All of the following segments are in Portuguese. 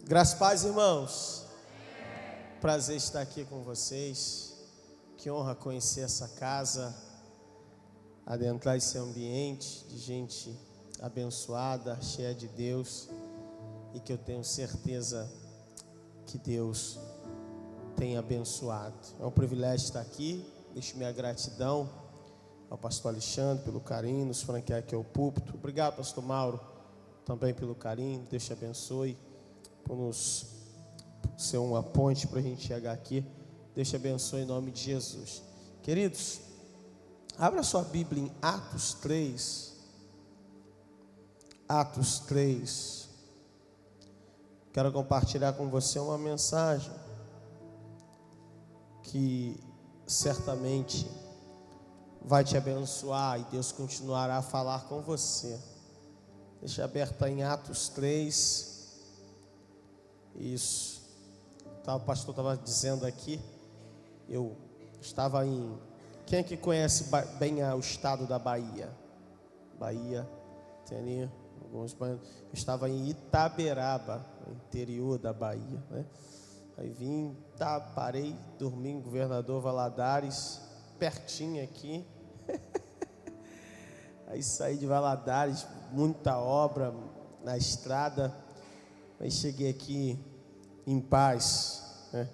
Graças a paz, irmãos. Prazer estar aqui com vocês. Que honra conhecer essa casa, adentrar esse ambiente de gente abençoada, cheia de Deus, e que eu tenho certeza que Deus tem abençoado. É um privilégio estar aqui. Deixo minha gratidão ao pastor Alexandre pelo carinho, nos franquear aqui ao púlpito. Obrigado, pastor Mauro, também pelo carinho. Deus te abençoe por nos ser uma ponte para a gente chegar aqui. Deus te abençoe em nome de Jesus. Queridos, abra sua Bíblia em Atos 3. Atos 3. Quero compartilhar com você uma mensagem que certamente vai te abençoar e Deus continuará a falar com você. Deixa aberta em Atos 3. Isso. O pastor estava dizendo aqui. Eu estava em... Quem é que conhece bem o estado da Bahia? Bahia, tem ali alguns banhos. Eu estava em Itaberaba, no interior da Bahia, né? Aí vim, parei, dormi em Governador Valadares, pertinho aqui. Aí saí de Valadares, muita obra na estrada. Aí cheguei aqui em paz, né?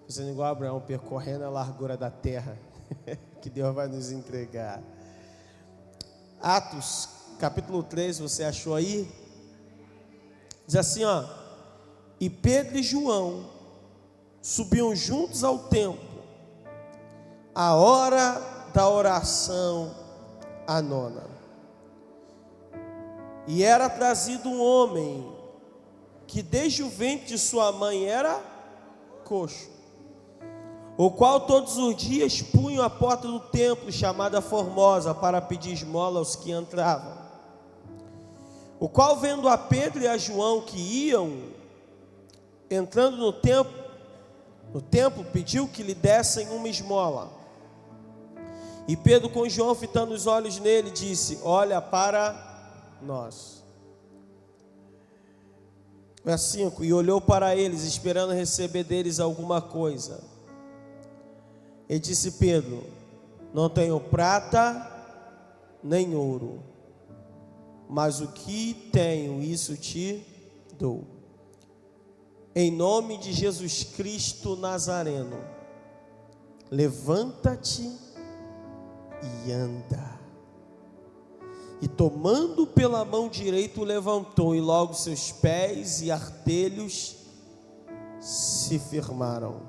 Fazendo igual Abraão, percorrendo a largura da terra, que Deus vai nos entregar. Atos, capítulo 3, você achou aí? Diz assim, ó: e Pedro e João subiam juntos ao templo, a hora da oração, a nona. E era trazido um homem que desde o ventre de sua mãe era coxo, o qual todos os dias punham a porta do templo, chamada Formosa, para pedir esmola aos que entravam. O qual, vendo a Pedro e a João que iam entrando no templo, pediu que lhe dessem uma esmola. E Pedro, com João fitando os olhos nele, disse: olha para nós. Verso 5: e olhou para eles, esperando receber deles alguma coisa. E disse Pedro: não tenho prata nem ouro, mas o que tenho, isso te dou. Em nome de Jesus Cristo Nazareno, levanta-te e anda. E tomando pela mão direita o levantou, e logo seus pés e artelhos se firmaram.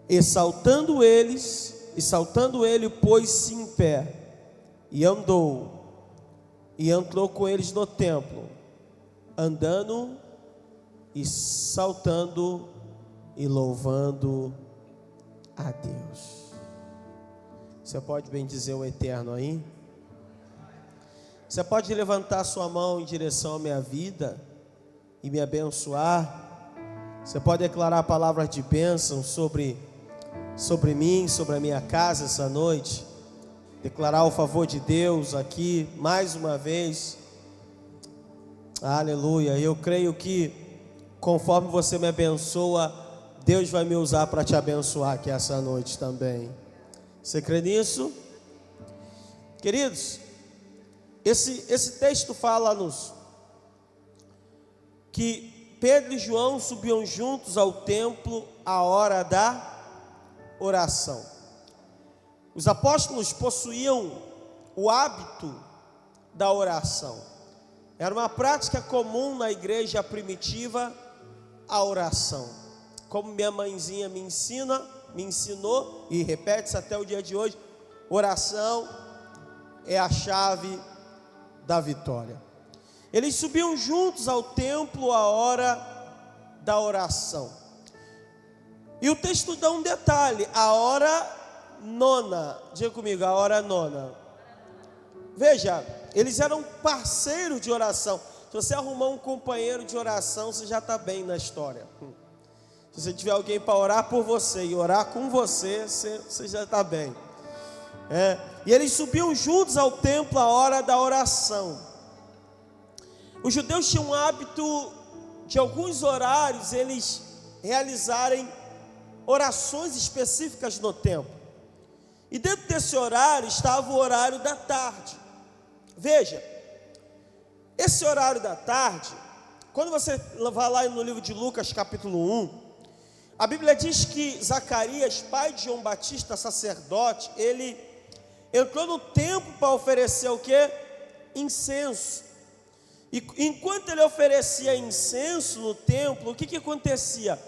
E saltando ele, pôs-se em pé, e andou, e entrou com eles no templo, andando e saltando e louvando a Deus. Você pode bendizer o Eterno aí? Você pode levantar sua mão em direção à minha vida e me abençoar? Você pode declarar palavras de bênção sobre mim, sobre a minha casa essa noite? Declarar o favor de Deus aqui mais uma vez. Aleluia. Eu creio que conforme você me abençoa, Deus vai me usar para te abençoar aqui essa noite também. Você crê nisso? Queridos, esse texto fala-nos que Pedro e João subiam juntos ao templo à hora da oração. Os apóstolos possuíam o hábito da oração. Era uma prática comum na igreja primitiva, a oração. Como minha mãezinha me ensinou e repete-se até o dia de hoje, oração é a chave da vitória. Eles subiam juntos ao templo à hora da oração. E o texto dá um detalhe: a hora nona. Diga comigo, a hora nona. Veja, eles eram parceiros de oração. Se você arrumar um companheiro de oração, você já está bem na história. Se você tiver alguém para orar por você e orar com você, você já está bem. E eles subiam juntos ao templo à hora da oração. Os judeus tinham um hábito de alguns horários eles realizarem orações específicas no templo. E dentro desse horário estava o horário da tarde. Veja, esse horário da tarde, quando você vai lá no livro de Lucas capítulo 1, a Bíblia diz que Zacarias, pai de João Batista, sacerdote, ele entrou no templo para oferecer o quê? Incenso. E enquanto ele oferecia incenso no templo, o que acontecia?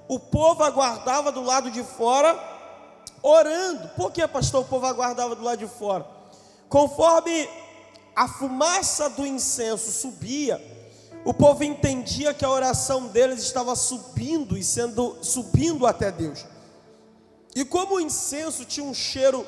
O povo aguardava do lado de fora, orando. Por que, pastor, o povo aguardava do lado de fora? Conforme a fumaça do incenso subia, o povo entendia que a oração deles estava subindo até Deus. E como o incenso tinha um cheiro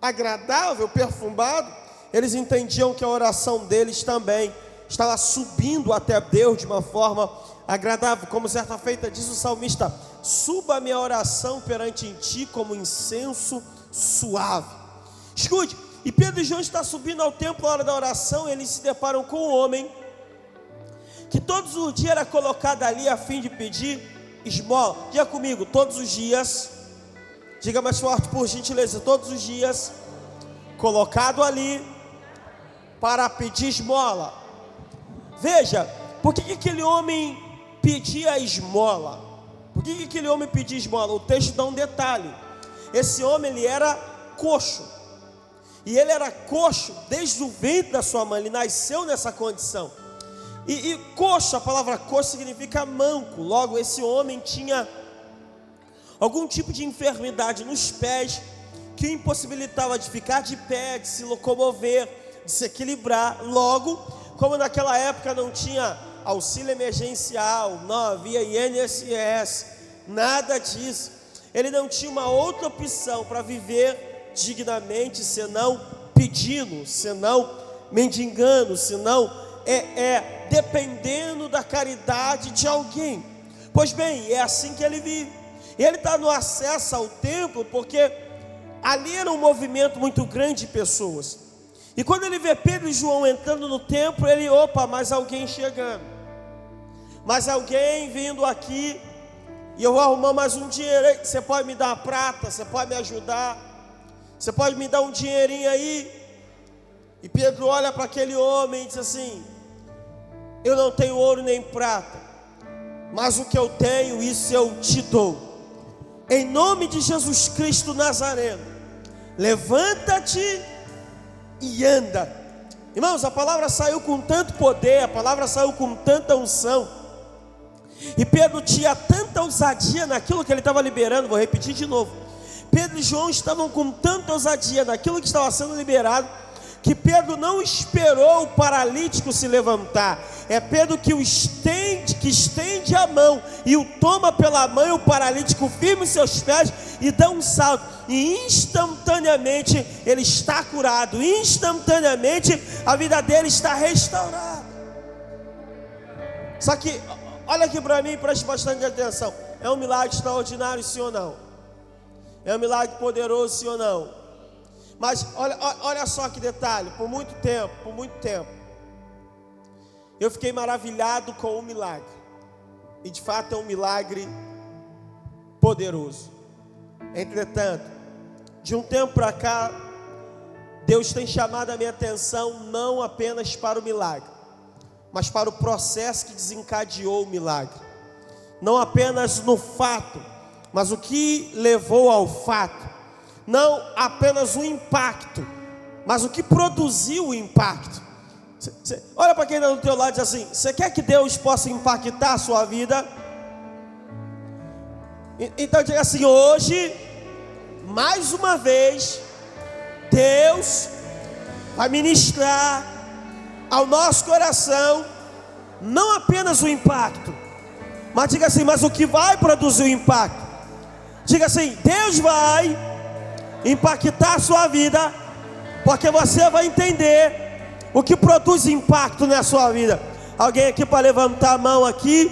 agradável, perfumado, eles entendiam que a oração deles também estava subindo até Deus de uma forma agradável. Como certa feita diz o salmista: suba a minha oração perante ti como incenso suave. Escute, e Pedro e João estão subindo ao templo na hora da oração. Eles se deparam com um homem que todos os dias era colocado ali a fim de pedir esmola. Diga comigo, todos os dias. Diga mais forte, por gentileza. Todos os dias colocado ali para pedir esmola. Veja, por que aquele homem pedia esmola? Por que aquele homem pedia esmola? O texto dá um detalhe. Esse homem, ele era coxo. E ele era coxo desde o ventre da sua mãe. Ele nasceu nessa condição. E coxo, a palavra coxo significa manco. Logo, esse homem tinha algum tipo de enfermidade nos pés que o impossibilitava de ficar de pé, de se locomover, de se equilibrar. Logo, como naquela época não tinha auxílio emergencial, não havia INSS, nada disso, ele não tinha uma outra opção para viver dignamente, senão pedindo, senão mendigando, senão dependendo da caridade de alguém. Pois bem, é assim que ele vive. Ele está no acesso ao templo porque ali era um movimento muito grande de pessoas. E quando ele vê Pedro e João entrando no templo, ele, opa, mais alguém chegando, mais alguém vindo aqui, e eu vou arrumar mais um dinheiro. Você pode me dar uma prata? Você pode me ajudar? Você pode me dar um dinheirinho aí? E Pedro olha para aquele homem e diz assim: eu não tenho ouro nem prata, mas o que eu tenho, isso eu te dou. Em nome de Jesus Cristo Nazareno, levanta-te e anda. Irmãos, a palavra saiu com tanto poder, a palavra saiu com tanta unção, e Pedro tinha tanta ousadia naquilo que ele estava liberando. Vou repetir de novo. Pedro e João estavam com tanta ousadia naquilo que estava sendo liberado, que Pedro não esperou o paralítico se levantar. É Pedro que estende a mão e o toma pela mão, e o paralítico firme os seus pés e dá um salto, e instantaneamente ele está curado, instantaneamente a vida dele está restaurada. Só que olha aqui para mim, preste bastante atenção. É um milagre extraordinário, sim ou não? É um milagre poderoso, sim ou não? Mas olha só que detalhe. Por muito tempo eu fiquei maravilhado com o milagre. E de fato é um milagre poderoso. Entretanto, de um tempo para cá, Deus tem chamado a minha atenção não apenas para o milagre, mas para o processo que desencadeou o milagre. Não apenas no fato, mas o que levou ao fato. Não apenas o impacto, mas o que produziu o impacto. Olha para quem está do teu lado e diz assim: você quer que Deus possa impactar a sua vida? Então diga assim: hoje, mais uma vez, Deus vai ministrar ao nosso coração não apenas o impacto, mas diga assim: mas o que vai produzir o impacto. Diga assim: Deus vai impactar a sua vida, porque você vai entender o que produz impacto na sua vida. Alguém aqui para levantar a mão aqui?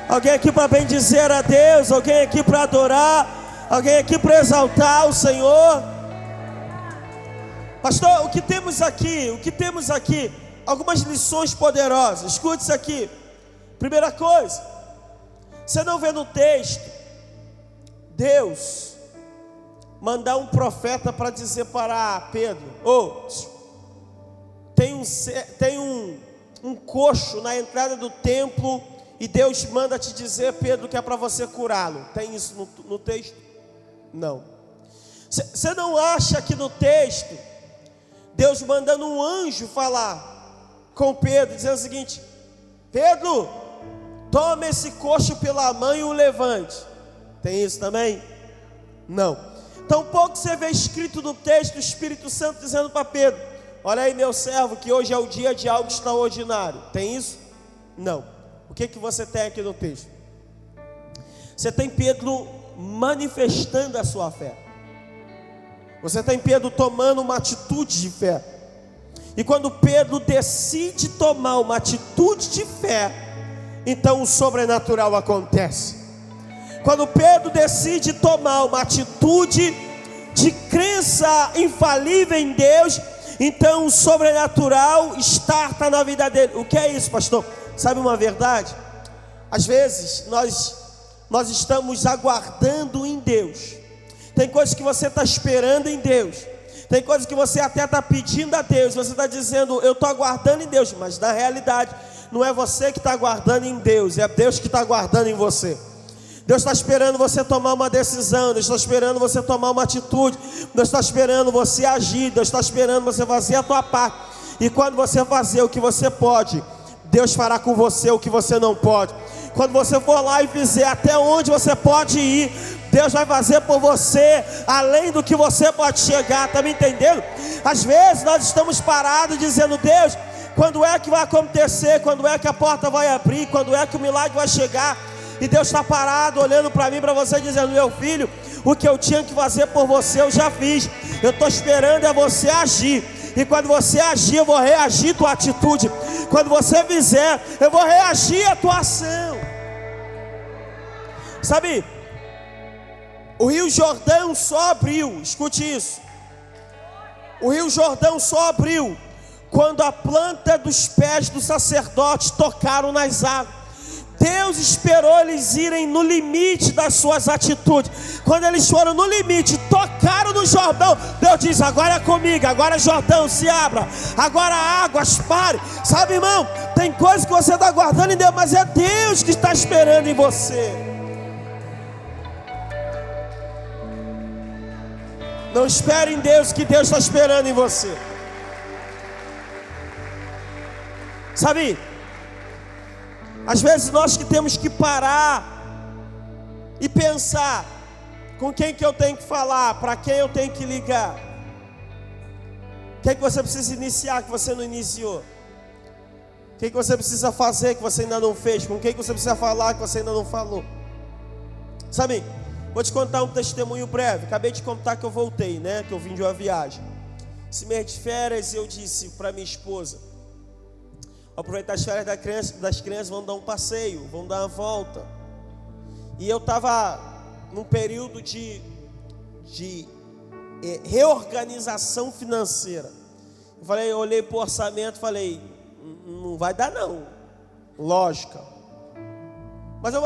Alguém aqui para bendizer a Deus? Alguém aqui para adorar? Alguém aqui para exaltar o Senhor? Pastor, o que temos aqui? Algumas lições poderosas. Escute isso aqui. Primeira coisa, você não vê no texto Deus mandar um profeta para dizer para Pedro: tem um coxo na entrada do templo e Deus manda te dizer, Pedro, que é para você curá-lo. Tem isso no texto? Não. Você não acha que no texto Deus mandando um anjo falar com Pedro, dizendo o seguinte: Pedro, toma esse coxo pela mão e o levante? Tem isso também? Não. Tampouco você vê escrito no texto o Espírito Santo dizendo para Pedro: olha aí, meu servo, que hoje é o dia de algo extraordinário. Tem isso? Não. O que você tem aqui no texto? Você tem Pedro manifestando a sua fé. Você tem Pedro tomando uma atitude de fé. E quando Pedro decide tomar uma atitude de fé, então o sobrenatural acontece. Quando Pedro decide tomar uma atitude de crença infalível em Deus, então o sobrenatural starta na vida dele. O que é isso, pastor? Sabe uma verdade? Às vezes nós estamos aguardando em Deus. Tem coisas que você está esperando em Deus. Tem coisas que você até está pedindo a Deus. Você está dizendo, eu estou aguardando em Deus. Mas na realidade, não é você que está aguardando em Deus, é Deus que está aguardando em você. Deus está esperando você tomar uma decisão. Deus está esperando você tomar uma atitude. Deus está esperando você agir. Deus está esperando você fazer a tua parte. E quando você fazer o que você pode, Deus fará com você o que você não pode. Quando você for lá e fizer até onde você pode ir, Deus vai fazer por você além do que você pode chegar. Está me entendendo? Às vezes nós estamos parados dizendo: Deus, quando é que vai acontecer? Quando é que a porta vai abrir? Quando é que o milagre vai chegar? E Deus está parado olhando para mim, para você, dizendo: meu filho, o que eu tinha que fazer por você eu já fiz. Eu estou esperando é você agir. E quando você agir, eu vou reagir a tua atitude. Quando você fizer, eu vou reagir a tua ação. Sabe, o Rio Jordão só abriu, escute isso. O Rio Jordão só abriu quando a planta dos pés dos sacerdotes tocaram nas águas. Deus esperou eles irem no limite das suas atitudes. Quando eles foram no limite, tocaram no Jordão, Deus diz: agora é comigo, agora Jordão se abra, agora águas pare. Sabe, irmão, tem coisa que você está guardando em Deus, mas é Deus que está esperando em você. Não espere em Deus, que Deus está esperando em você. Sabe, às vezes nós que temos que parar e pensar: com quem que eu tenho que falar, para quem eu tenho que ligar, o que é que você precisa iniciar que você não iniciou, o que é que você precisa fazer que você ainda não fez, com quem que você precisa falar que você ainda não falou. Sabe, vou te contar um testemunho breve. Acabei de contar que eu voltei, né? Que eu vim de uma viagem. Esse mês de férias eu disse para minha esposa: aproveitar as férias das crianças, vamos dar um passeio, vamos dar uma volta. E eu estava num período de reorganização financeira. Eu olhei para o orçamento e falei: não vai dar não, lógica. Mas eu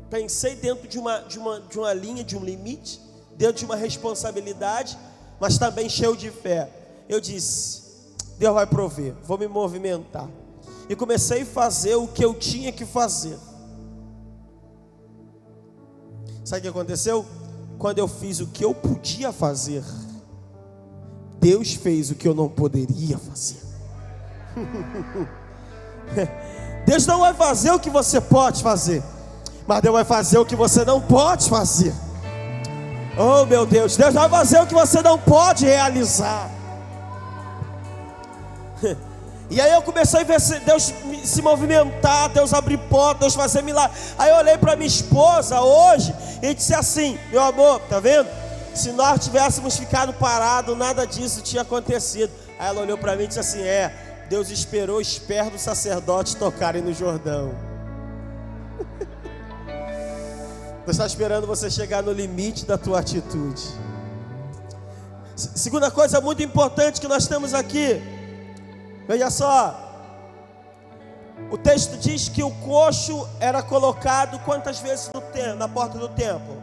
pensei dentro de uma linha, de um limite, dentro de uma responsabilidade, mas também cheio de fé. Eu disse: Deus vai prover, vou me movimentar. E comecei a fazer o que eu tinha que fazer. Sabe o que aconteceu? Quando eu fiz o que eu podia fazer, Deus fez o que eu não poderia fazer. Deus não vai fazer o que você pode fazer, mas Deus vai fazer o que você não pode fazer. Oh meu Deus, Deus vai fazer o que você não pode realizar. E aí eu comecei a ver Deus se movimentar, Deus abrir portas, Deus fazer milagre. Aí eu olhei para minha esposa hoje e disse assim: meu amor, tá vendo? Se nós tivéssemos ficado parados, nada disso tinha acontecido. Aí ela olhou para mim e disse assim: Deus esperou os pés dos sacerdotes tocarem no Jordão. Deus está esperando você chegar no limite da tua atitude. Segunda coisa muito importante que nós temos aqui, veja só, O texto diz que o coxo era colocado quantas vezes na porta do templo?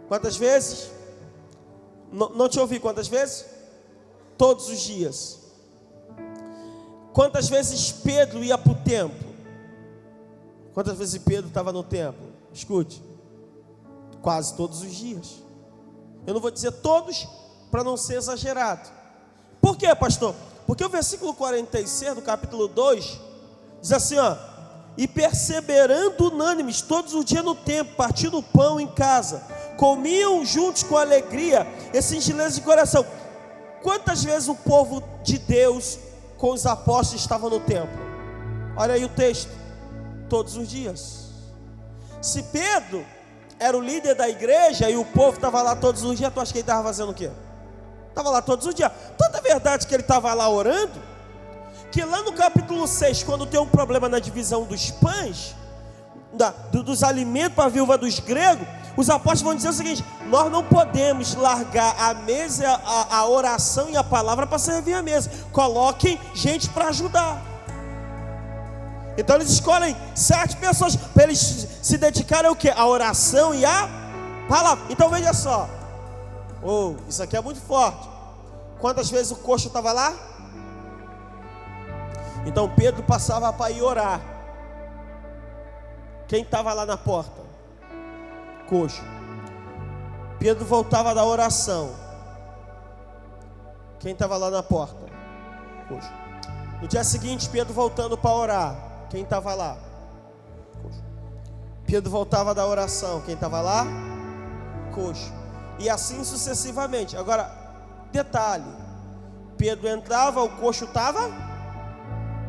Quantas vezes? Não te ouvi, quantas vezes? Todos os dias. Quantas vezes Pedro ia para o templo? Quantas vezes Pedro estava no templo? Escute, quase todos os dias. Eu não vou dizer todos, para não ser exagerado. Por quê, pastor? Porque o versículo 46 do capítulo 2 diz assim, ó: e perseverando unânimes todos os dias no templo, partindo o pão em casa, comiam juntos com alegria e singeleza de coração. Quantas vezes o povo de Deus com os apóstolos estava no templo? Olha aí o texto: todos os dias. Se Pedro era o líder da igreja e o povo estava lá todos os dias, tu acha que ele estava fazendo o quê? Estava lá todos os dias. Tanta verdade que ele estava lá orando, que lá no capítulo 6, quando tem um problema na divisão dos pães, dos alimentos para a viúva dos gregos, os apóstolos vão dizer o seguinte: nós não podemos largar a mesa, a oração e a palavra para servir a mesa. Coloquem gente para ajudar. Então eles escolhem 7 pessoas para eles se dedicarem ao quê? A oração e a palavra. Então veja só, isso aqui é muito forte. Quantas vezes o coxo estava lá? Então Pedro passava para ir orar. Quem estava lá na porta? Coxo. Pedro voltava da oração. Quem estava lá na porta? Coxo. No dia seguinte, Pedro voltando para orar. Quem estava lá? Coxo. Pedro voltava da oração. Quem estava lá? Coxo. E assim sucessivamente. Agora, detalhe: Pedro entrava, o coxo estava.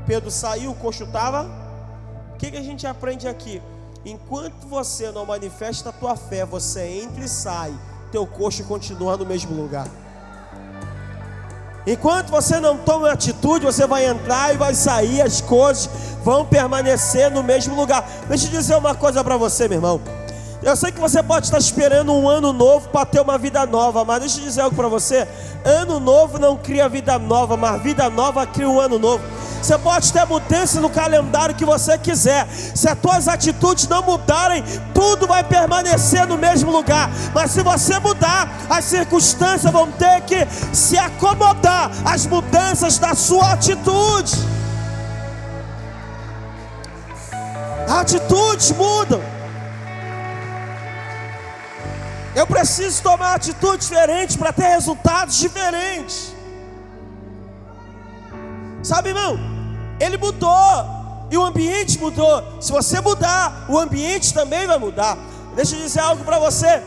Pedro saiu, o coxo estava. O que a gente aprende aqui? Enquanto você não manifesta a tua fé, você entra e sai, teu coxo continua no mesmo lugar. Enquanto você não toma atitude, você vai entrar e vai sair, as coisas vão permanecer no mesmo lugar. Deixa eu dizer uma coisa para você, meu irmão. Eu sei que você pode estar esperando um ano novo para ter uma vida nova, mas deixa eu dizer algo para você: ano novo não cria vida nova, mas vida nova cria um ano novo. Você pode ter mudança no calendário que você quiser, se as tuas atitudes não mudarem, tudo vai permanecer no mesmo lugar. Mas se você mudar, as circunstâncias vão ter que se acomodar às mudanças da sua atitude. Atitudes mudam. Eu preciso tomar atitudes diferentes para ter resultados diferentes. Sabe, irmão, ele mudou e o ambiente mudou. Se você mudar, o ambiente também vai mudar. Deixa eu dizer algo para você.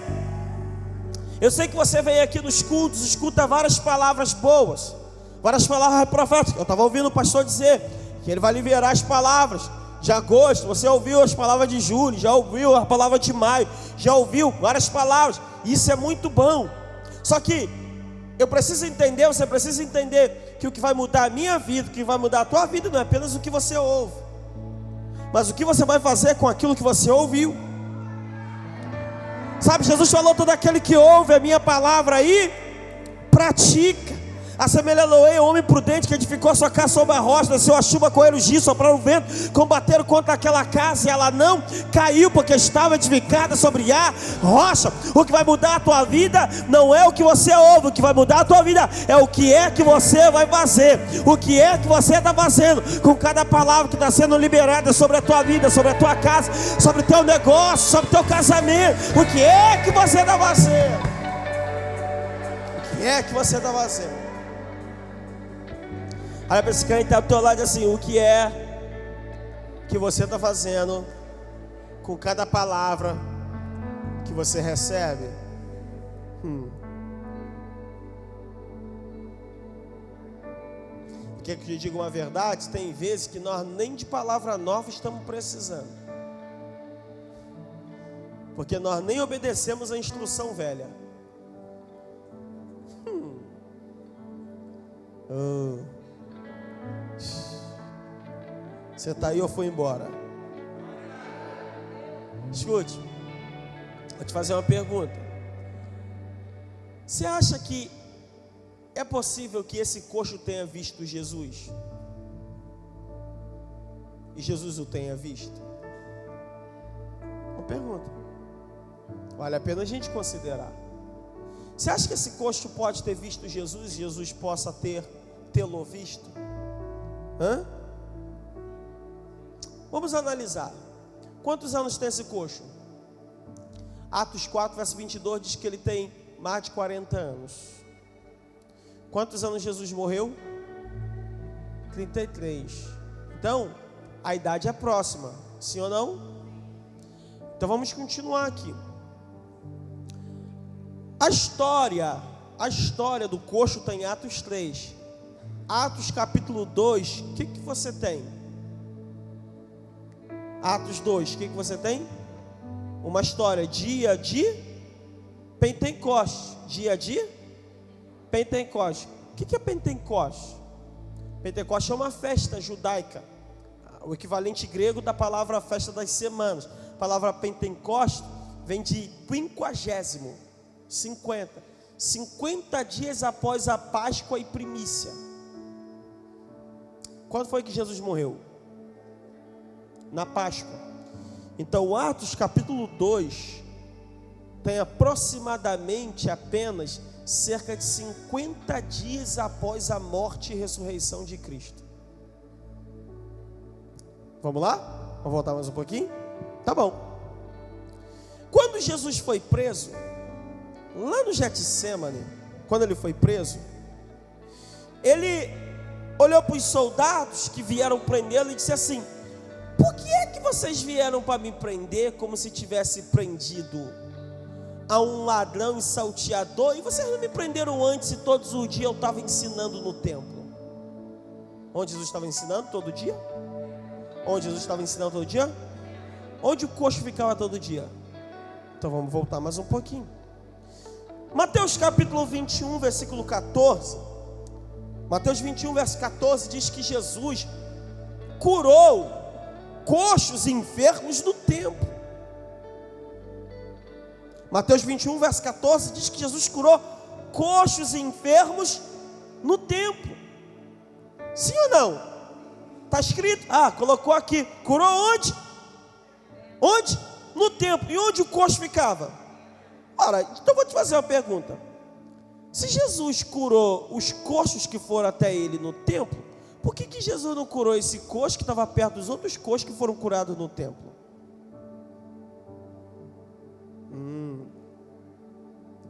Eu sei que você vem aqui nos cultos, escuta várias palavras boas, várias palavras proféticas. Eu estava ouvindo o pastor dizer que ele vai liberar as palavras de agosto. Você ouviu as palavras de julho, já ouviu a palavra de maio, já ouviu várias palavras. Isso é muito bom. Só que eu preciso entender, você precisa entender que o que vai mudar a minha vida, o que vai mudar a tua vida, não é apenas o que você ouve, mas o que você vai fazer com aquilo que você ouviu. Sabe, Jesus falou: todo aquele que ouve a minha palavra e pratica, assemelhando-o ao homem prudente que edificou a sua casa sobre a rocha, desceu a chuva, correram os rios, sopraram o vento, combateram contra aquela casa e ela não caiu, porque estava edificada sobre a rocha. O que vai mudar a tua vida não é o que você ouve, o que vai mudar a tua vida é o que é que você vai fazer, o que é que você está fazendo com cada palavra que está sendo liberada sobre a tua vida, sobre a tua casa, sobre o teu negócio, sobre o teu casamento. O que é que você está fazendo? O que é que você está fazendo? Olha para esse cara que está do teu lado assim: o que é que você está fazendo com cada palavra que você recebe? Quer que eu te diga uma verdade? Tem vezes que nós nem de palavra nova estamos precisando, porque nós nem obedecemos a instrução velha. Você está aí ou foi embora? Escute, vou te fazer uma pergunta. Você acha que é possível que esse coxo tenha visto Jesus? e Jesus o tenha visto? Uma pergunta. Vale a pena a gente considerar. Você acha que esse coxo pode ter visto Jesus e Jesus possa tê-lo visto? Hã? Vamos analisar. Quantos anos tem esse coxo? Atos 4, verso 22 diz que ele tem mais de 40 anos. Quantos anos Jesus morreu? 33. Então, a idade é próxima, sim ou não? Então vamos continuar aqui. A história do coxo está em Atos 3. Atos capítulo 2, o que você tem? Atos 2, o que você tem? Uma história, dia de Pentecostes. Dia de Pentecostes. O que é Pentecostes? Pentecostes é uma festa judaica, o equivalente grego da palavra festa das semanas. A palavra Pentecostes vem de 50 dias após a Páscoa e primícia. Quando foi que Jesus morreu? Na Páscoa. Então Atos capítulo 2 tem aproximadamente apenas cerca de 50 dias após a morte e ressurreição de Cristo. Vamos lá? Vamos voltar mais um pouquinho? Tá bom. Quando Jesus foi preso, lá no Getsemane, quando ele foi preso, ele olhou para os soldados que vieram prendê-lo e disse assim: por que é que vocês vieram para me prender como se tivesse prendido a um ladrão e salteador? E vocês não me prenderam antes e todos os dias eu estava ensinando no templo? Onde Jesus estava ensinando todo dia? Onde Jesus estava ensinando todo dia? Onde o coxo ficava todo dia? Então vamos voltar mais um pouquinho. Mateus capítulo 21, versículo 14. Mateus 21, verso 14 diz que Jesus curou coxos e enfermos no templo. Mateus 21, verso 14 diz que Jesus curou coxos e enfermos no templo. Sim ou não? Está escrito, colocou aqui, curou onde? Onde? No templo. E onde o coxo ficava? Ora, então vou te fazer uma pergunta. Se Jesus curou os coxos que foram até ele no templo, por que Jesus não curou esse coxo que estava perto dos outros coxos que foram curados no templo?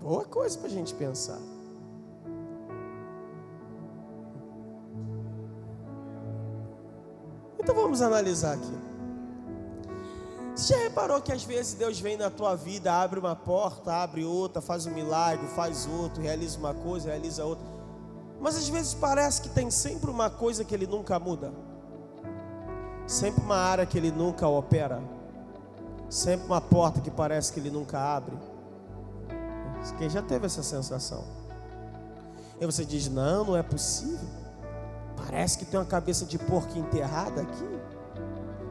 Boa coisa para a gente pensar. Então vamos analisar aqui. Você já reparou que às vezes Deus vem na tua vida, abre uma porta, abre outra, faz um milagre, faz outro, realiza uma coisa, realiza outra, mas às vezes parece que tem sempre uma coisa que Ele nunca muda, sempre uma área que Ele nunca opera, sempre uma porta que parece que Ele nunca abre? Quem já teve essa sensação? E você diz: não é possível, parece que tem uma cabeça de porco enterrada aqui.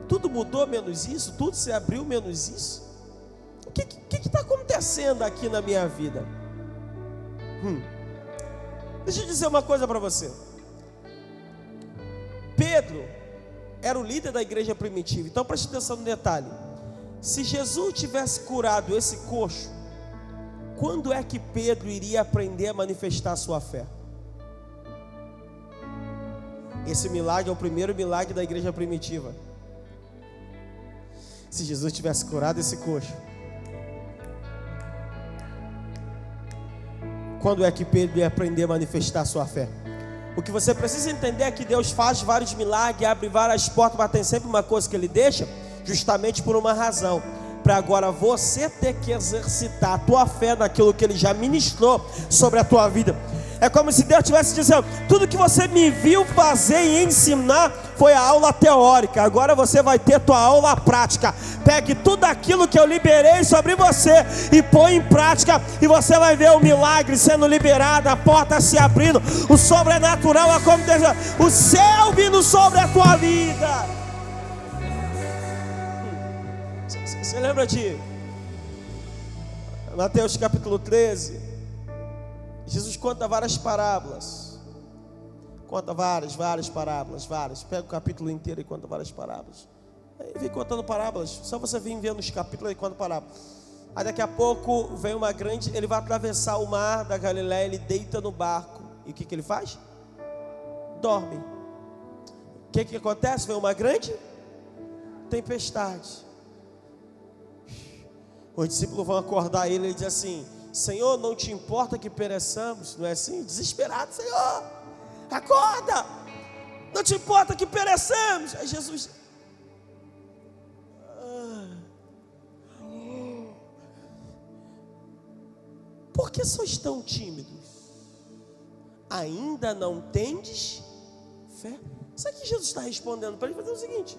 Tudo mudou menos isso, tudo se abriu menos isso. O que está acontecendo aqui na minha vida? Deixa eu dizer uma coisa para você. Pedro era o líder da igreja primitiva. Então preste atenção no detalhe. Se Jesus tivesse curado esse coxo, quando é que Pedro iria aprender a manifestar a sua fé? Esse milagre é o primeiro milagre da igreja primitiva. Se Jesus tivesse curado esse coxo, quando é que Pedro ia aprender a manifestar a sua fé? O que você precisa entender é que Deus faz vários milagres, abre várias portas, mas tem sempre uma coisa que Ele deixa, justamente por uma razão, para agora você ter que exercitar a tua fé naquilo que Ele já ministrou sobre a tua vida. É como se Deus estivesse dizendo: tudo que você me viu fazer e ensinar foi a aula teórica, agora você vai ter tua aula prática. Pegue tudo aquilo que eu liberei sobre você e põe em prática, e você vai ver o milagre sendo liberado, a porta se abrindo, o sobrenatural acontecendo, o céu vindo sobre a tua vida. Você lembra de Mateus capítulo 13? Jesus conta várias parábolas. Conta várias parábolas, várias. Pega o capítulo inteiro e conta várias parábolas. Aí vem contando parábolas. Só você vir vendo os capítulos e conta parábolas. Aí daqui a pouco vem uma grande... Ele vai atravessar o mar da Galileia, ele deita no barco. E o que ele faz? Dorme. O que acontece? Vem uma grande tempestade. Os discípulos vão acordar ele e diz assim: Senhor, não te importa que pereçamos? Não é assim? Desesperado: Senhor, acorda! Não te importa que pereçamos? Aí Jesus: por que sois tão tímidos? Ainda não tendes fé? Isso aqui Jesus está respondendo para ele fazer o seguinte: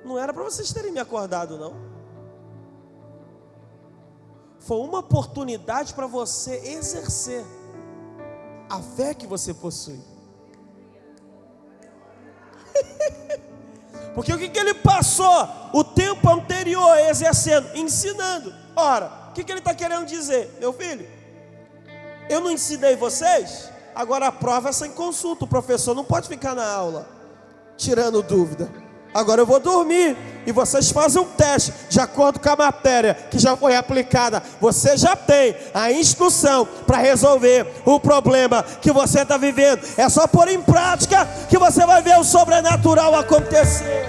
não era para vocês terem me acordado, não. Foi uma oportunidade para você exercer a fé que você possui. Porque o que ele passou o tempo anterior exercendo? Ensinando. Ora, o que ele está querendo dizer? Meu filho, eu não ensinei vocês, agora a prova é sem consulta. O professor não pode ficar na aula tirando dúvida. Agora eu vou dormir e vocês fazem um teste de acordo com a matéria que já foi aplicada. Você já tem a instrução para resolver o problema que você está vivendo. É só pôr em prática que você vai ver o sobrenatural acontecer.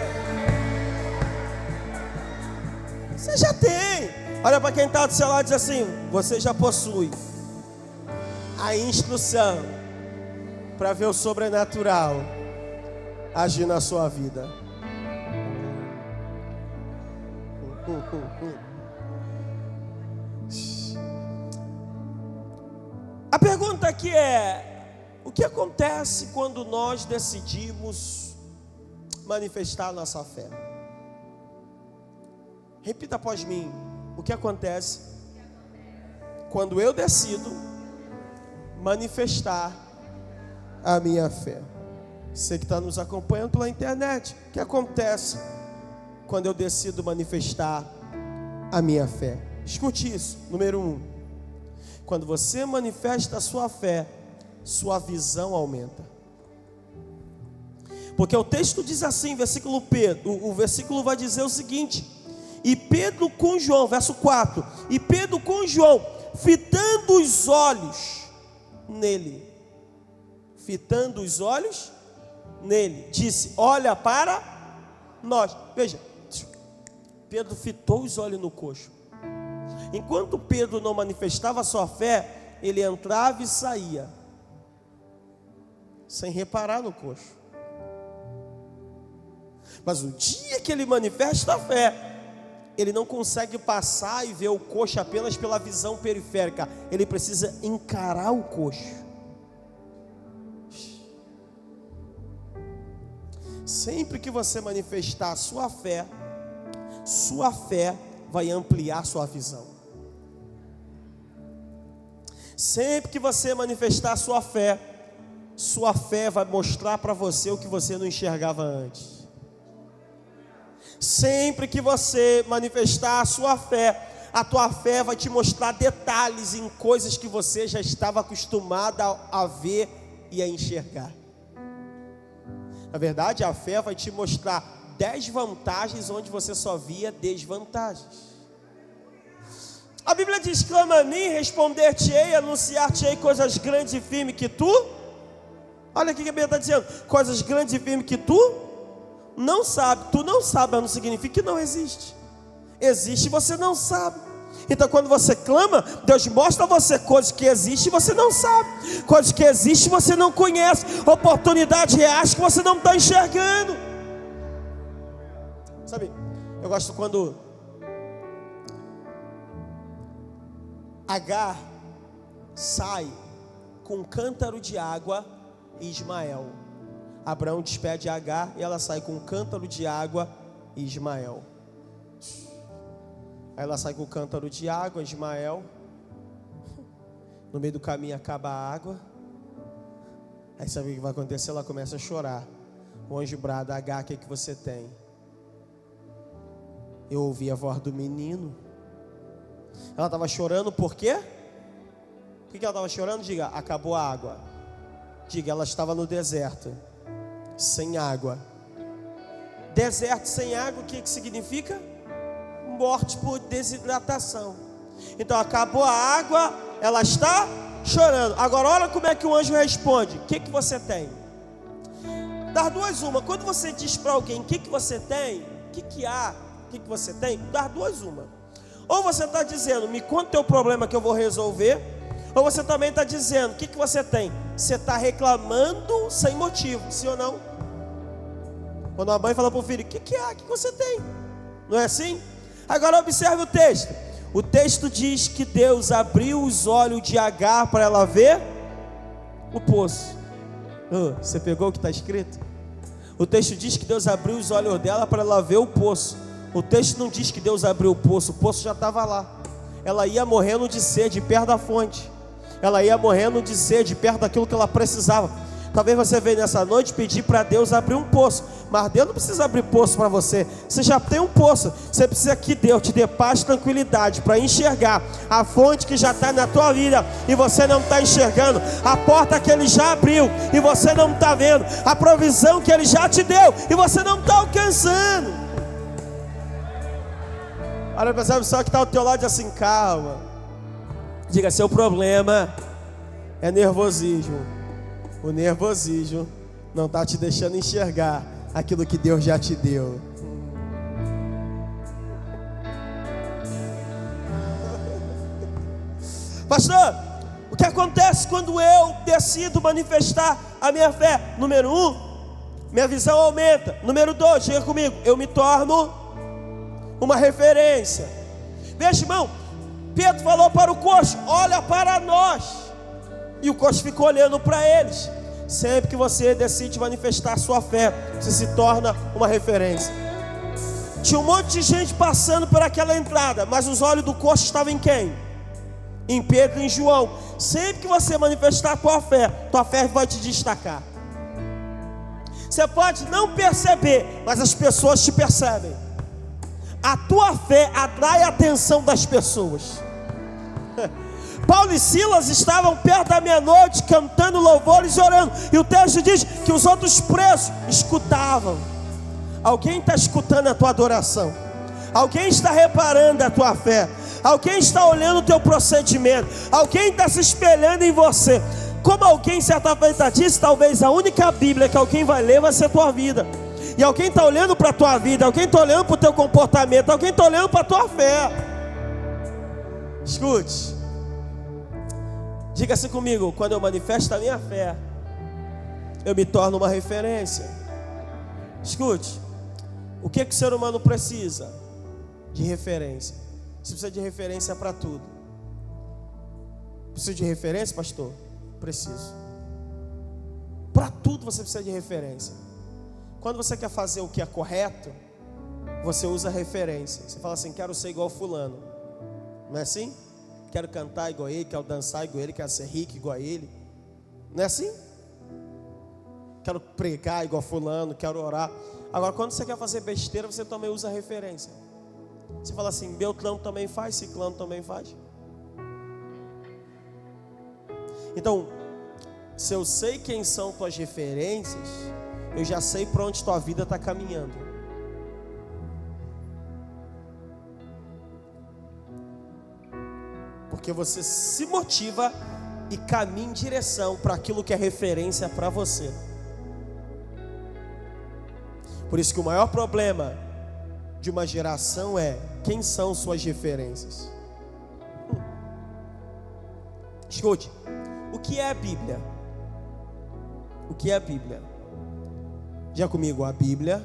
Você já tem. Olha para quem está do seu lado e diz assim: você já possui a instrução para ver o sobrenatural agir na sua vida. A pergunta aqui é: o que acontece quando nós decidimos manifestar a nossa fé? Repita após mim: o que acontece quando eu decido manifestar a minha fé? Você que está nos acompanhando pela internet, o que acontece quando eu decido manifestar a minha fé? Escute isso. Número 1: quando você manifesta a sua fé, sua visão aumenta. Porque o texto diz assim, versículo Pedro, o versículo vai dizer o seguinte: e Pedro com João, verso 4, e Pedro com João, fitando os olhos nele, disse: olha para nós. Veja, Pedro fitou os olhos no coxo. Enquanto Pedro não manifestava a sua fé, ele entrava e saía, sem reparar no coxo. Mas o dia que ele manifesta a fé, ele não consegue passar e ver o coxo apenas pela visão periférica. Ele precisa encarar o coxo. Sempre que você manifestar a sua fé vai ampliar sua visão. Sempre que você manifestar a sua fé vai mostrar para você o que você não enxergava antes. Sempre que você manifestar a sua fé, a tua fé vai te mostrar detalhes em coisas que você já estava acostumado a ver e a enxergar. Na verdade, a fé vai te mostrar 10 vantagens onde você só via desvantagens. A Bíblia diz: clama a mim, responder-te-ei, anunciar-te-ei coisas grandes e firmes que tu... Olha aqui que a Bíblia está dizendo: coisas grandes e firmes que tu não sabe. Tu não sabe, mas não significa que não existe. Existe e você não sabe. Então quando você clama, Deus mostra a você coisas que existem e você não sabe, coisas que existem e você não conhece, oportunidades reais que você não está enxergando. Sabe, eu gosto quando Agar sai com um cântaro de água e Ismael. Abraão despede Agar e ela sai com um cântaro de água e Ismael. Aí ela sai com o cântaro de água, Ismael. No meio do caminho acaba a água. Aí sabe o que vai acontecer? Ela começa a chorar. O anjo brada: Agar, o que você tem? Eu ouvi a voz do menino. Ela estava chorando por quê? Por que ela estava chorando? Diga: acabou a água. Diga, ela estava no deserto, sem água. Deserto sem água, o que significa? Morte por desidratação. Então acabou a água, ela está chorando. Agora olha como é que o anjo responde. O que você tem? Das duas uma. Quando você diz para alguém o que você tem, o que há, o que você tem, das duas uma. Ou você está dizendo, me conta o teu problema que eu vou resolver. Ou você também está dizendo, o que você tem? Você está reclamando sem motivo, sim ou não? Quando a mãe fala para o filho, o que há, o que você tem? Não é assim? Agora observe o texto. O texto diz que Deus abriu os olhos de Agar para ela ver o poço. Você pegou o que está escrito? O texto diz que Deus abriu os olhos dela para ela ver o poço. O texto não diz que Deus abriu o poço já estava lá. Ela ia morrendo de sede perto da fonte. Ela ia morrendo de sede perto daquilo que ela precisava. Talvez você venha nessa noite pedir para Deus abrir um poço, mas Deus não precisa abrir poço para você. Você já tem um poço. Você precisa que Deus te dê paz e tranquilidade para enxergar a fonte que já está na tua vida e você não está enxergando, a porta que Ele já abriu e você não está vendo, a provisão que Ele já te deu e você não está alcançando. Olha para essa pessoa que está ao teu lado e diz assim, calma. Diga, seu problema é nervosismo. O nervosismo não está te deixando enxergar aquilo que Deus já te deu. Pastor, o que acontece quando eu decido manifestar a minha fé? Número 1, minha visão aumenta. Número 2, chega comigo, eu me torno uma referência. Veja, irmão, Pedro falou para o coxo, olha para nós. E o coxo ficou olhando para eles. Sempre que você decide manifestar a sua fé, você se torna uma referência. Tinha um monte de gente passando por aquela entrada, mas os olhos do coxo estavam em quem? Em Pedro e em João. Sempre que você manifestar a tua fé vai te destacar. Você pode não perceber, mas as pessoas te percebem. A tua fé atrai a atenção das pessoas. Paulo e Silas estavam perto da meia-noite cantando louvores e orando. E o texto diz que os outros presos escutavam. Alguém está escutando a tua adoração. Alguém está reparando a tua fé. Alguém está olhando o teu procedimento. Alguém está se espelhando em você. Como alguém certa feita disse, talvez a única Bíblia que alguém vai ler vai ser a tua vida. E alguém está olhando para a tua vida. Alguém está olhando para o teu comportamento. Alguém está olhando para a tua fé. Escute. Diga assim comigo, quando eu manifesto a minha fé, eu me torno uma referência. Escute, o que o ser humano precisa? De referência. Você precisa de referência para tudo. Precisa de referência, pastor? Preciso. Para tudo você precisa de referência. Quando você quer fazer o que é correto, você usa referência. Você fala assim, quero ser igual fulano. Não é assim? Quero cantar igual a ele, quero dançar igual a ele, quero ser rico igual a ele. Não é assim? Quero pregar igual a fulano, quero orar. Agora, quando você quer fazer besteira, você também usa referência. Você fala assim, Beltrano também faz, Ciclano também faz. Então, se eu sei quem são tuas referências, eu já sei para onde tua vida está caminhando. Porque você se motiva e caminha em direção para aquilo que é referência para você. Por isso que o maior problema de uma geração é quem são suas referências. Escute, o que é a Bíblia? O que é a Bíblia? Diga comigo, a Bíblia,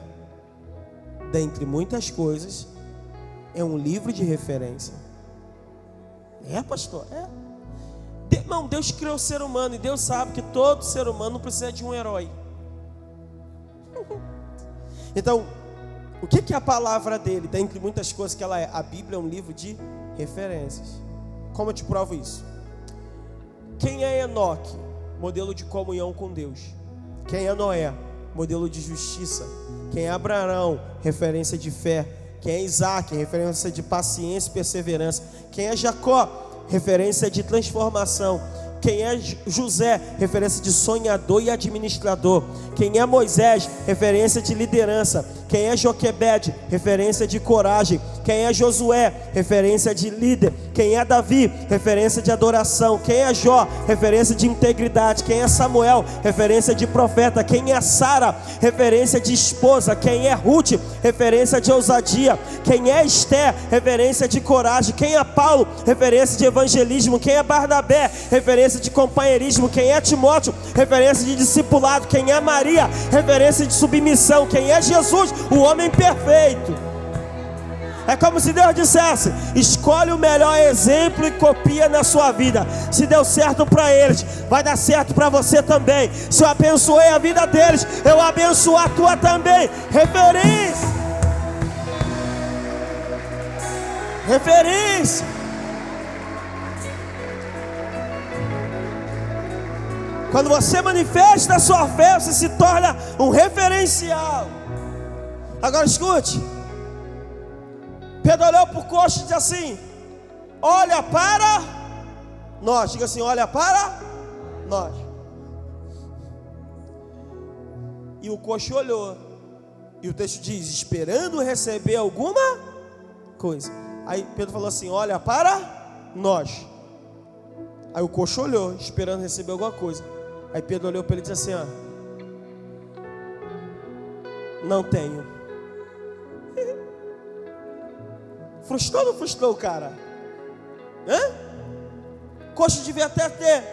dentre muitas coisas, é um livro de referência. É, pastor? É. Irmão, Deus criou o ser humano e Deus sabe que todo ser humano precisa de um herói. Então, o que é a palavra dele? Dentre muitas coisas que ela é, a Bíblia é um livro de referências. Como eu te provo isso? Quem é Enoque? Modelo de comunhão com Deus. Quem é Noé? Modelo de justiça. Quem é Abraão? Referência de fé. Quem é Isaac? Referência de paciência e perseverança. Quem é Jacó? Referência de transformação. Quem é José? Referência de sonhador e administrador. Quem é Moisés? Referência de liderança. Quem é Joquebede? Referência de coragem. Quem é Josué? Referência de líder. Quem é Davi? Referência de adoração. Quem é Jó? Referência de integridade. Quem é Samuel? Referência de profeta. Quem é Sara? Referência de esposa. Quem é Ruth? Referência de ousadia. Quem é Esté? Referência de coragem. Quem é Paulo? Referência de evangelismo. Quem é Barnabé? Referência de companheirismo. Quem é Timóteo? Referência de discipulado. Quem é Maria? Referência de submissão. Quem é Jesus? O homem perfeito. É como se Deus dissesse: escolhe o melhor exemplo e copia na sua vida. Se deu certo para eles, vai dar certo para você também. Se eu abençoei a vida deles, eu abençoo a tua também. Referência. Referência. Quando você manifesta a sua fé, você se torna um referencial. Agora escute. Pedro olhou para o coxo e disse assim: olha para nós. Diga assim: olha para nós. E o coxo olhou. E o texto diz: esperando receber alguma coisa. Aí Pedro falou assim: olha para nós. Aí o coxo olhou, esperando receber alguma coisa. Aí Pedro olhou para ele e disse assim: ó, não tenho. Frustrou ou não frustrou o cara? O coxo devia até ter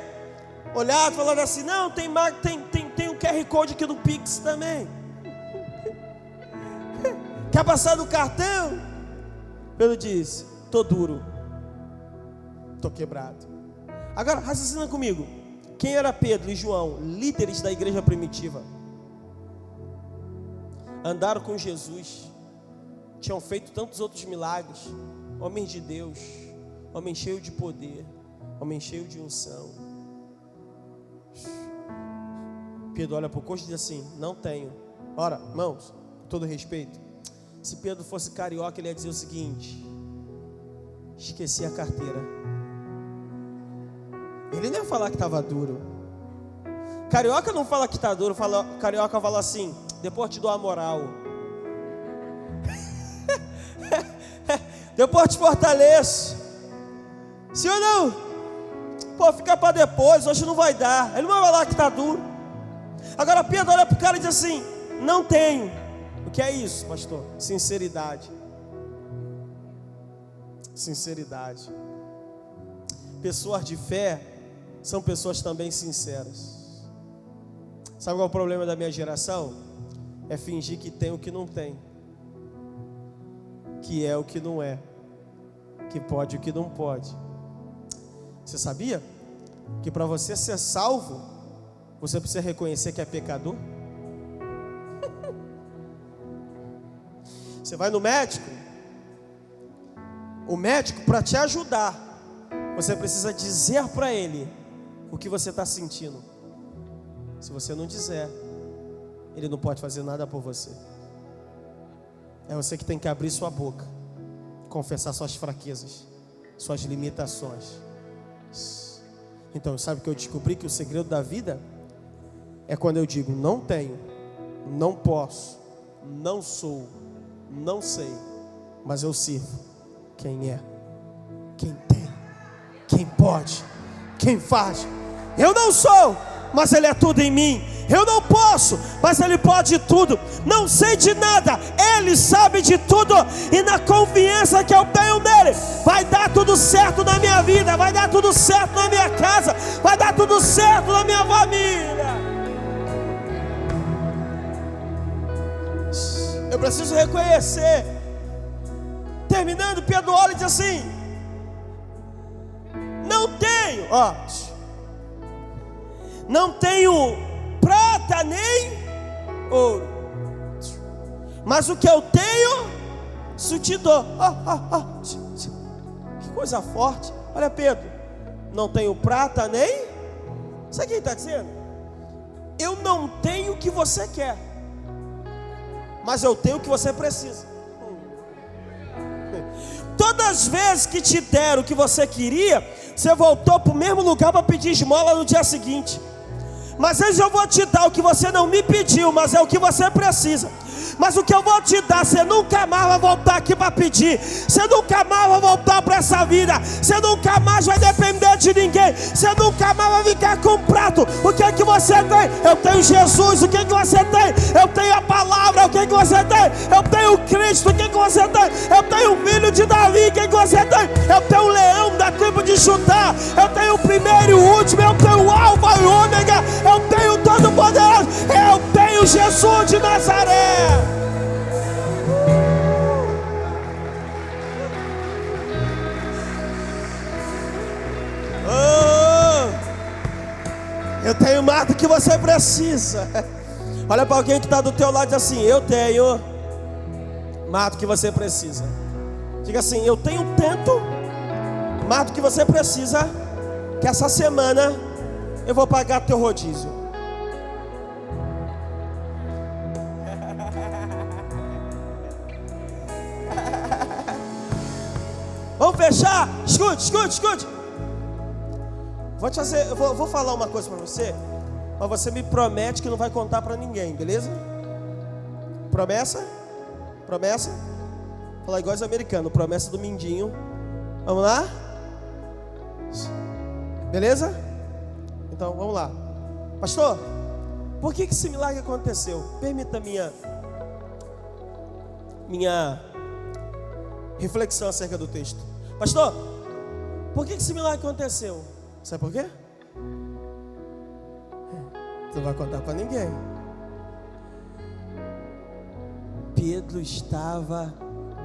olhado, falando assim: não, tem um QR Code aqui no Pix também. Quer passar no cartão? Pedro disse: tô duro, tô quebrado. Agora raciocina comigo. Quem era Pedro e João? Líderes da igreja primitiva. Andaram com Jesus. Tinham feito tantos outros milagres. Homens de Deus. Homem cheio de poder. Homem cheio de unção. Pedro olha para o coxo e diz assim: não tenho. Ora, irmãos, com todo respeito, se Pedro fosse carioca, ele ia dizer o seguinte: esqueci a carteira. Ele não ia falar que estava duro. Carioca não fala que está duro. Carioca fala assim: depois te dou a moral. Depois te fortaleço. Sim ou não? Pô, fica para depois, hoje não vai dar. Ele não vai falar que está duro. Agora Pedro olha para o cara e diz assim: não tenho. O que é isso, pastor? Sinceridade. Sinceridade. Pessoas de fé são pessoas também sinceras. Sabe qual é o problema da minha geração? É fingir que tem o que não tem, que é o que não é, que pode o que não pode. Você sabia que para você ser salvo, você precisa reconhecer que é pecador? Você vai no médico, o médico, para te ajudar, você precisa dizer para ele o que você está sentindo. Se você não dizer, ele não pode fazer nada por você. É você que tem que abrir sua boca, confessar suas fraquezas, suas limitações. Então, sabe o que eu descobri? Que o segredo da vida é quando eu digo: não tenho, não posso, não sou, não sei, mas eu sirvo quem é, quem tem, quem pode, quem faz. Eu não sou, mas Ele é tudo em mim. Eu não posso, mas Ele pode tudo. Não sei de nada, Ele sabe de tudo. E na confiança que eu tenho nele, vai dar tudo certo na minha vida, vai dar tudo certo na minha casa, vai dar tudo certo na minha família. Eu preciso reconhecer. Terminando, Pedro olha e diz assim: não tenho, não tenho prata nem ouro, mas o que eu tenho, isso te dou. Que coisa forte. Olha Pedro, não tenho prata nem. Sabe o que ele está dizendo? Eu não tenho o que você quer, mas eu tenho o que você precisa. todas as vezes que te deram o que você queria, você voltou para o mesmo lugar para pedir esmola no dia seguinte. Mas às vezes eu vou te dar o que você não me pediu, mas é o que você precisa. Mas o que eu vou te dar, você nunca mais vai voltar aqui para pedir. Você nunca mais vai voltar para essa vida. Você nunca mais vai depender de ninguém. Você nunca mais vai ficar com um prato. O que é que você tem? Eu tenho Jesus. O que é que você tem? Eu tenho a palavra. O que é que você tem? Eu tenho Cristo. O que é que você tem? Eu tenho o filho de Davi. O que é que você tem? Eu tenho o leão da tribo de Judá. Eu tenho o primeiro e o último. Eu tenho o Alfa e o Ômega. Eu tenho o Todo-Poderoso. Eu tenho Jesus de Nazaré. Eu tenho mais do que você precisa. Olha para alguém que está do teu lado e diz assim: eu tenho mais do que você precisa. Diga assim: eu tenho tanto mais do que você precisa, que essa semana eu vou pagar teu rodízio. Vamos fechar? Escute. Vou falar uma coisa para você, mas você me promete que não vai contar para ninguém, beleza? Promessa? Falar igual os americanos, promessa do mindinho. Vamos lá? Beleza? Então vamos lá. Pastor, por que esse milagre aconteceu? Permita minha reflexão acerca do texto. Pastor, por que esse milagre aconteceu? Sabe por quê? Você não vai contar para ninguém. Pedro estava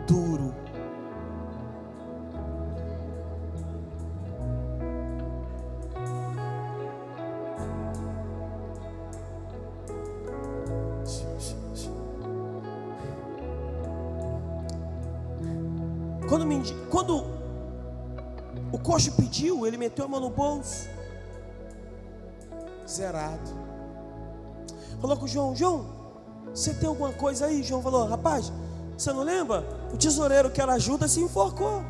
duro. Quando o coxo pediu, ele meteu a mão no bolso. Zerado. Falou com o João: João, você tem alguma coisa aí? João falou: rapaz, você não lembra? O tesoureiro que era ajuda se enforcou.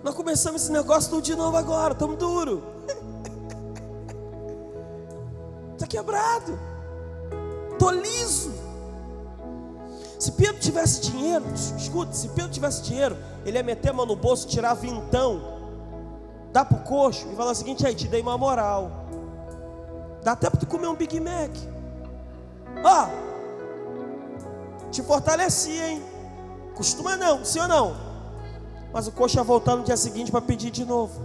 Nós começamos esse negócio tudo de novo agora. Estamos duro. Está quebrado. Estou liso. Se Pedro tivesse dinheiro, escuta, se Pedro tivesse dinheiro, ele ia meter a mão no bolso, tirar vintão, dar pro coxo e falar o seguinte: aí, te dei uma moral. Dá até para tu comer um Big Mac. Ó, te fortalecia, hein? Costuma não, sim ou não? Mas o coxo ia voltar no dia seguinte para pedir de novo.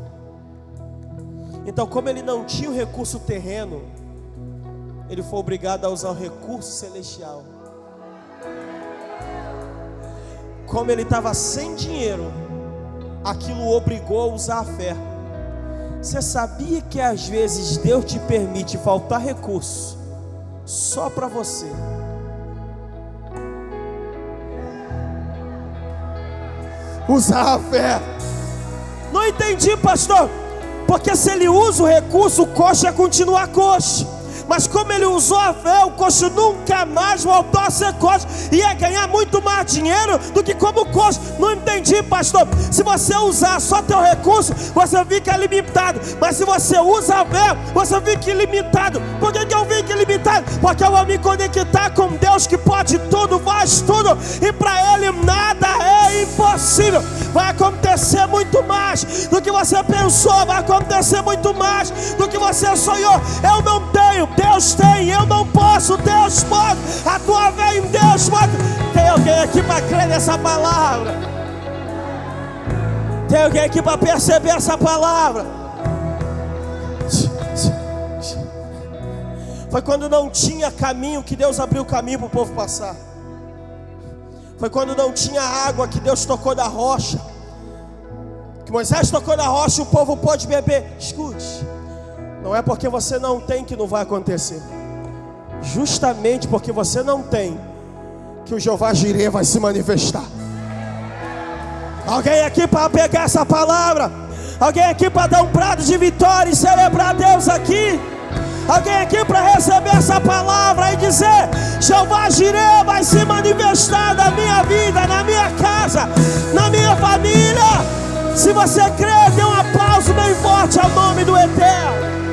Então, como ele não tinha o recurso terreno, ele foi obrigado a usar o recurso celestial. Como ele estava sem dinheiro, aquilo o obrigou a usar a fé. Você sabia que às vezes Deus te permite faltar recurso só para você? Usar a fé. Não entendi, pastor. Porque se ele usa o recurso, o coxo ia continuar coxo. Mas como ele usou a fé, o coxo nunca mais voltou a ser coxo. Ia ganhar muito mais dinheiro do que como coxo. Não entendi, pastor. Se você usar só teu recurso, você fica limitado. Mas se você usa a fé, você fica ilimitado. Por que eu fico ilimitado? Porque eu vou me conectar com Deus que pode tudo, faz tudo. E para Ele nada é impossível. Vai acontecer muito mais do que você pensou. Vai acontecer muito mais do que você sonhou. Eu não tenho, Deus tem, eu não posso, Deus pode. A tua fé em Deus pode. Tem alguém aqui para crer nessa palavra? Tem alguém aqui para perceber essa palavra? Foi quando não tinha caminho que Deus abriu o caminho para o povo passar. Foi quando não tinha água que Deus tocou da rocha. Que Moisés tocou da rocha e o povo pode beber. Escute. Não é porque você não tem que não vai acontecer. Justamente porque você não tem, que o Jeová Jireh vai se manifestar. Alguém aqui para pegar essa palavra? Alguém aqui para dar um brado de vitória e celebrar Deus aqui? Alguém aqui para receber essa palavra e dizer: Jeová Jireh vai se manifestar na minha vida, na minha casa, na minha família. Se você crê, dê um aplauso bem forte ao nome do Eterno.